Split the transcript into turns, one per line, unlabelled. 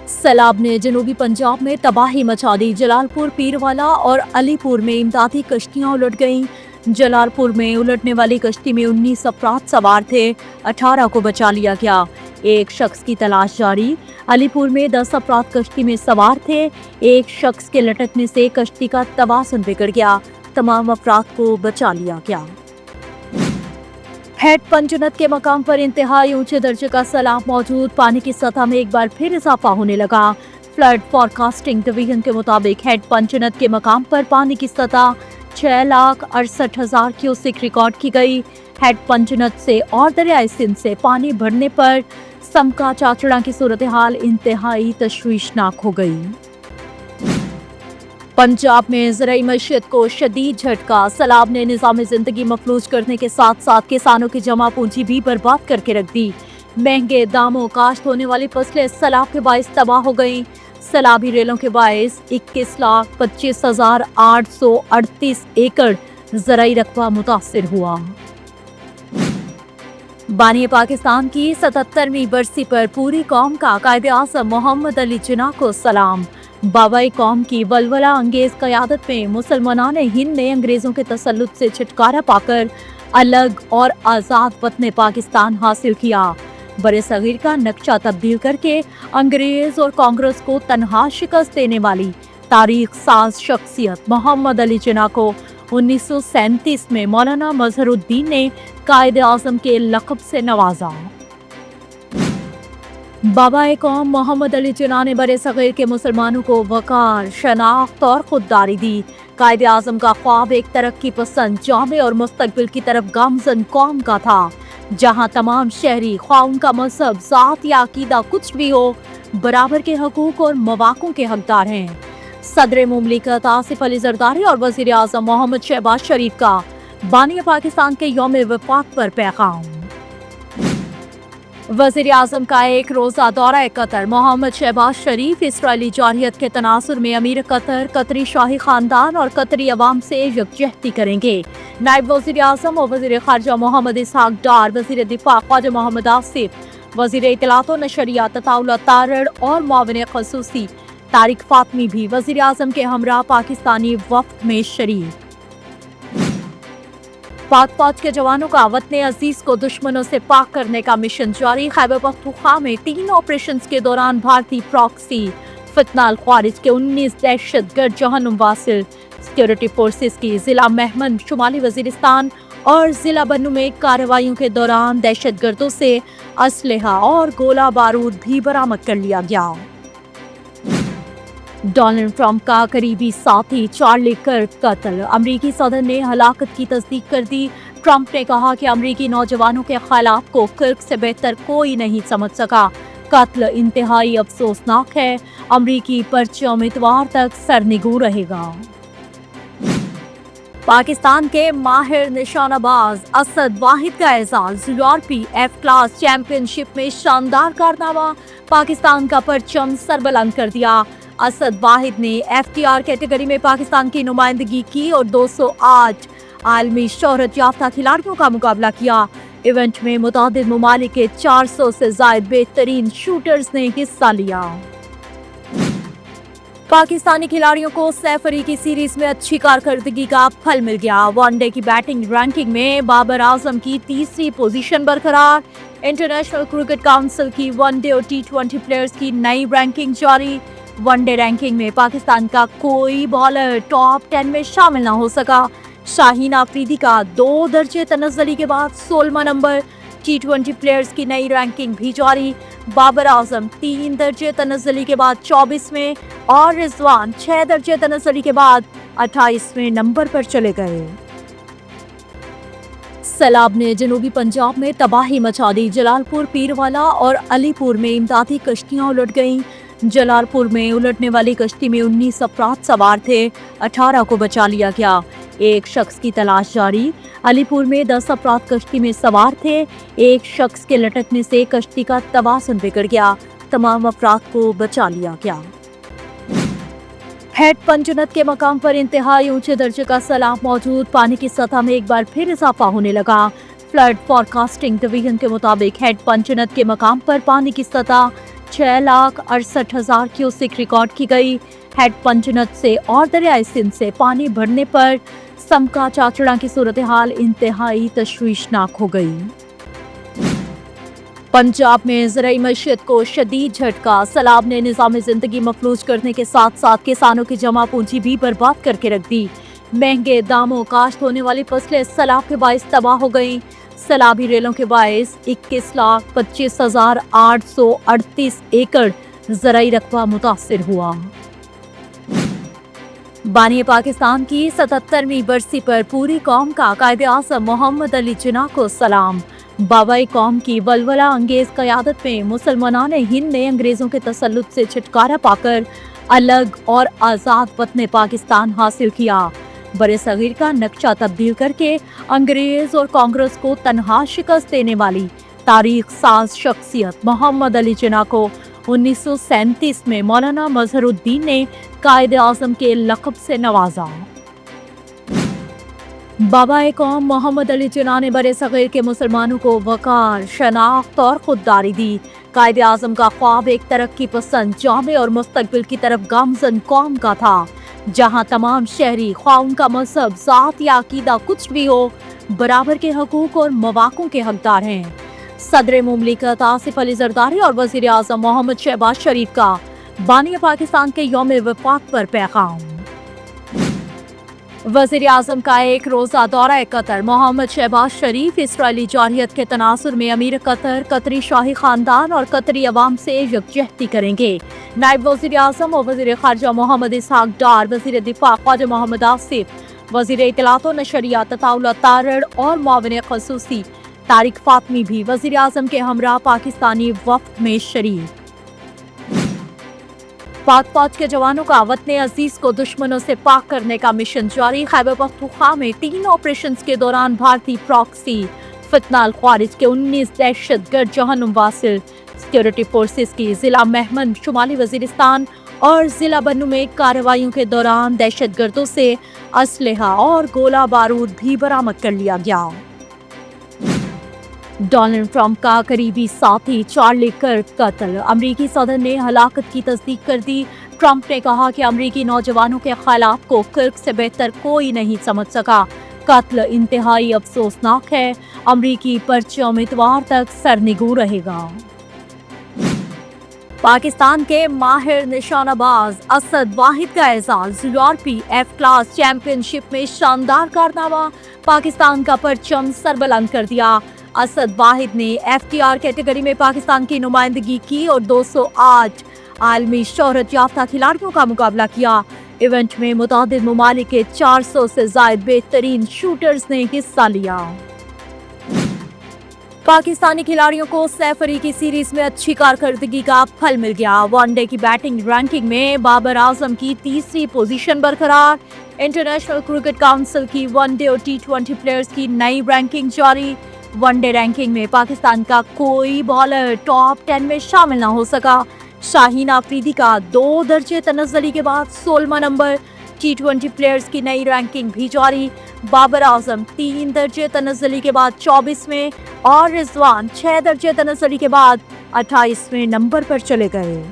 सैलाब ने जनूबी पंजाब में तबाही मचा दी। जलालपुर, पीरवाला और अलीपुर में इमदादी कश्तियां उलट गईं। जलालपुर में उलटने वाली कश्ती में 19 अफराद सवार थे, 18 को बचा लिया गया। एक शख्स की तलाश जारी। अलीपुर में 10 अफराद कश्ती में सवार थे। एक शख्स के लटकने से कश्ती का तवाज़ुन बिगड़ गया। तमाम अफराद को बचा लिया गया। हेड पंचनद के मकाम पर इंतहाई ऊंचे दर्जे का सैलाब मौजूद। पानी की सतह में एक बार फिर इजाफा होने लगा। फ्लड फोरकास्टिंग डिवीजन के मुताबिक हेड पंचनद के मकाम पर पानी की सतह 6,68,000 क्यूसेक रिकॉर्ड की गई। हेड पंचनद से और दरियाई सिंध से पानी बढ़ने पर समका चाचड़ा की सूरत हाल इंतहाई तशवीशनाक हो गई। पंजाब में ज़राई मईशत को शदीद झटका। सैलाब ने निज़ाम जिंदगी मफलूज करने के साथ साथ किसानों की जमा पूंजी भी बर्बाद करके रख दी। महंगे दामों काश्त होने वाली फसलें सैलाब के बाइस तबाह हो गईं। सैलाबी रेलों के बाइस 21,25,838 एकड़ ज़राई रकबा मुतासिर हुआ। बानी पाकिस्तान की 77वीं बरसी पर पूरी कौम का कायदे आज़म मोहम्मद अली जिन्ना को सलाम। बाबाई कौम की वलवला अंगेज क़यादत में मुसलमानान हिंद ने अंग्रेज़ों के तसल्लुत से छुटकारा पाकर अलग और आज़ाद वतन पाकिस्तान हासिल किया। बरे सगीर का नक्शा तब्दील करके अंग्रेज़ और कांग्रेस को तनहा शिकस्त देने वाली तारीख साज शख्सियत मोहम्मद अली जिन्ना को 1937 में मौलाना मजहरुद्दीन ने कायदे आज़म के लक़ब से नवाजा। बाबाए कौम मोहम्मद अली जिन्ना ने बरे सगीर के मुसलमानों को वक़ार, शनाख्त और खुददारी दी। कायदे आज़म का ख्वाब एक तरक्की पसंद, जामे और मुस्तकबिल की तरफ गामज़न कौम का था, जहाँ तमाम शहरी ख्वाह उनका मजहब, ज़ात या अकीदा कुछ भी हो, बराबर के हकूक़ और मवाक़ों के हकदार हैं। सदर मुमलिकत आसिफ अली ज़रदारी और वज़ीर आज़म मोहम्मद शहबाज शरीफ का बानी पाकिस्तान के यौम वफ़ात पर पैगाम। वज़ीर आज़म का एक रोज़ा दौरा कतर। मोहम्मद शहबाज शरीफ इसराइली जारहियत के तनासुर में अमीर कतर, कतरी शाही खानदान और कतरी अवाम से यकजहती करेंगे। नायब वज़ीर आज़म और वज़ीर ख़ारजा मोहम्मद इसहाक डार, वज़ीर दिफ़ा ख्वाजा मोहम्मद आसिफ, वज़ीर इत्तलात व नशरियात तताउल तारड़ और मुआविन ख़ुसूसी तारिक फ़ातमी भी वज़ीर आज़म के हमरा पाकिस्तानी वफ़द में शरीक। पाक फौज के जवानों का वतन अजीज को दुश्मनों से पाक करने का मिशन जारी। खैबर पख्तूनख्वा में 3 ऑपरेशन के दौरान भारतीय प्रॉक्सी फितनाल ख्वारिज के 19 दहशतगर्द जहन्नुम वासिल। सिक्योरिटी फोर्सेस की जिला महमद, शुमाली वजीरिस्तान और जिला बन्नू में कार्रवाइयों के दौरान दहशतगर्दों से असलहा और गोला बारूद भी बरामद कर लिया गया। डोनाल्ड ट्रंप का करीबी साथी चार्ली कर्क कत्ल। अमरीकी सदर ने हलाकत की तस्दीक कर दी। ट्रंप ने कहा कि अमरीकी नौजवानों के खिलाफ को कर्क से बेहतर कोई नहीं समझ सका। कत्ल इंतहाई अफसोसनाक है। अमरीकी परचम इतवार तक सरनिगू रहेगा। पाकिस्तान के माहिर निशानाबाज असद वाहिद का एजाज। यूरोपी एफ क्लास चैंपियनशिप में शानदार कारनामा, पाकिस्तान का परचम सरबुलंद कर दिया। असद वाहिद ने FTR कैटेगरी में पाकिस्तान की नुमाइंदगी की और 208 आलमी शोहरत याफ्ता खिलाड़ियों का मुकाबला किया। इवेंट में मुतादिद ममालिक के 400 से ज़ायद बेहतरीन शूटर्स ने हिस्सा लिया। पाकिस्तानी खिलाड़ियों को सैफ अफ्रीदी सीरीज में अच्छी कारकर्दगी का फल मिल गया। वनडे की बैटिंग रैंकिंग में बाबर आजम की तीसरी पोजीशन बरकरार। इंटरनेशनल क्रिकेट काउंसिल की वनडे और T20 प्लेयर्स की नई रैंकिंग जारी। वनडे रैंकिंग में पाकिस्तान का कोई बॉलर टॉप 10 में शामिल न हो सका। शाहीन अफरीदी का 2 दर्जे तनज़्ज़ुली के बाद 16वां नंबर। T20 प्लेयर्स की नई रैंकिंग भी जारी। बाबर आजम 3 दर्जे तनज़्ज़ुली के बाद 24वें और रिजवान 6 दर्जे तनज़्ज़ुली के बाद 28वें नंबर पर चले गए। सैलाब ने जनूबी पंजाब में तबाही मचा दी। जलालपुर, पीरवाला और अलीपुर में इमदादी कश्तियां उलट गईं। जलालपुर में उलटने वाली कश्ती में 19 अफराद सवार थे, 18 को बचा लिया गया। एक शख्स की तलाश जारी। अलीपुर में 10 अफराद कश्ती में सवार थे। एक शख्स के लटकने से कश्ती का तवाज़ुन बिगड़ गया। तमाम अफराद को बचा लिया गया। हेड पंचनद के मकाम पर इंतहाई ऊंचे दर्जे का सैलाब मौजूद। पानी की सतह में एक बार फिर इजाफा होने लगा। फ्लड फोरकास्टिंग डिवीजन के मुताबिक हेड पंचनद के मकाम पर पानी की सतह 6,68,000 क्यूसेक रिकॉर्ड की गई। हेड पंचनद से और दरियाई सिंध से पानी भरने पर समका चाचड़ा की सूरत हाल इंतहाई तशवीशनाक हो गई। पंजाब में ज़राई मईशत को शदीद झटका। सैलाब ने निज़ाम जिंदगी मफलूज करने के साथ साथ किसानों की जमा पूंजी भी बर्बाद करके रख दी। महंगे दामों काश्त होने वाली फसलें सैलाब के बाइस तबाह हो गईं। सैलाबी रेलों के बाइस 21,25,838 एकड़ ज़राई रकबा मुतासिर हुआ। बानी पाकिस्तान की 77वीं बरसी पर पूरी कौम का कायदे आज़म मोहम्मद अली जिन्ना को सलाम। बाबाई कौम की वलवला अंगेज क़यादत में मुसलमानान हिंद ने अंग्रेज़ों के तसल्लुत से छुटकारा पाकर अलग और आज़ाद वतन पाकिस्तान हासिल किया। बड़े सगीर का नक्शा तब्दील करके अंग्रेज़ और कांग्रेस को तनहा शिकस्त देने वाली तारीख साज शख्सियत मोहम्मद अली जिन्ना को 1937 में मौलाना मजहरुद्दीन ने कायदे आज़म के लक़ब से नवाजा। बाबाए कौम मोहम्मद अली जिन्ना ने बड़े सगीर के मुसलमानों को वक़ार, शनाख्त और खुददारी दी। कायदे आज़म का ख्वाब एक तरक्की पसंद, जामे और मुस्तकबिल की तरफ गामज़न कौम का था, जहाँ तमाम शहरी ख्वाह उनका मजहब, ज़ात या अकीदा कुछ भी हो, बराबर के हकूक़ और मवाक़ों के हकदार हैं। सदर मुमलिकत आसिफ अली ज़रदारी और वज़ीर आज़म मोहम्मद शहबाज शरीफ का बानी पाकिस्तान के यौम वफ़ात पर पैगाम। वज़ीर आज़म का एक रोज़ा दौरा कतर। मोहम्मद शहबाज शरीफ इसराइली जारहियत के तनासुर में अमीर कतर, कतरी शाही खानदान और कतरी अवाम से यकजहती करेंगे। नायब वज़ीर आज़म और वज़ीर ख़ारजा मोहम्मद इसहाक डार, वज़ीर दिफा ख्वाजा मोहम्मद आसिफ, वज़ीर इत्तलात व नशरियात अताउल्लाह तारड़ और मुआविन ख़ुसूसी तारिक फातमी भी वज़ीर आज़म के हमरा पाकिस्तानी वफ़द में शरीक। पाक फौज के जवानों का वतन अजीज को दुश्मनों से पाक करने का मिशन जारी। खैबर पख्तूनख्वा में 3 ऑपरेशंस के दौरान भारतीय प्रॉक्सी फितनाल ख्वारिज के 19 दहशतगर्द जहन्नुम वासिल। सिक्योरिटी फोर्सेस की जिला महमद, शुमाली वजीरिस्तान और जिला बन्नू में कार्रवाइयों के दौरान दहशतगर्दों से असलहा और गोला बारूद भी बरामद कर लिया गया। डोनाल्ड ट्रंप का करीबी साथी चार्ली कर्क कत्ल। अमरीकी सदर ने हलाकत की तस्दीक कर दी। ट्रंप ने कहा कि अमरीकी नौजवानों के ख्यालात को कर्क से बेहतर कोई नहीं समझ सका। कत्ल इंतहाई अफसोसनाक है। अमरीकी परचम इतवार तक सरनिगू रहेगा। पाकिस्तान के माहिर निशानाबाज असद वाहिद का एजाज। यूरोपी एफ क्लास चैंपियनशिप में शानदार कारनामा, पाकिस्तान का परचम सरबुलंद कर दिया। असद वाहिद ने FTR कैटेगरी में पाकिस्तान की नुमाइंदगी की और 208 आलमी शोहरत याफ्ता खिलाड़ियों का मुकाबला किया। इवेंट में मुतादिद ममालिक के 400 से ज़ायद बेहतरीन शूटर्स ने हिस्सा लिया। पाकिस्तानी खिलाड़ियों को सैफ अरीकी सीरीज में अच्छी कारकर्दगी का फल मिल गया। वनडे की बैटिंग रैंकिंग में बाबर आजम की तीसरी पोजीशन बरकरार। इंटरनेशनल क्रिकेट काउंसिल की वनडे और T20 प्लेयर्स की नई रैंकिंग जारी। वनडे रैंकिंग में पाकिस्तान का कोई बॉलर टॉप 10 में शामिल ना हो सका। शाहीन आफरीदी का 2 दर्जे तनज़्ज़ुली के बाद 16वां नंबर। T20 प्लेयर्स की नई रैंकिंग भी जारी। बाबर आजम 3 दर्जे तनज़्ज़ुली के बाद 24वें और रिजवान 6 दर्जे तनज़्ज़ुली के बाद 28वें नंबर पर चले गए।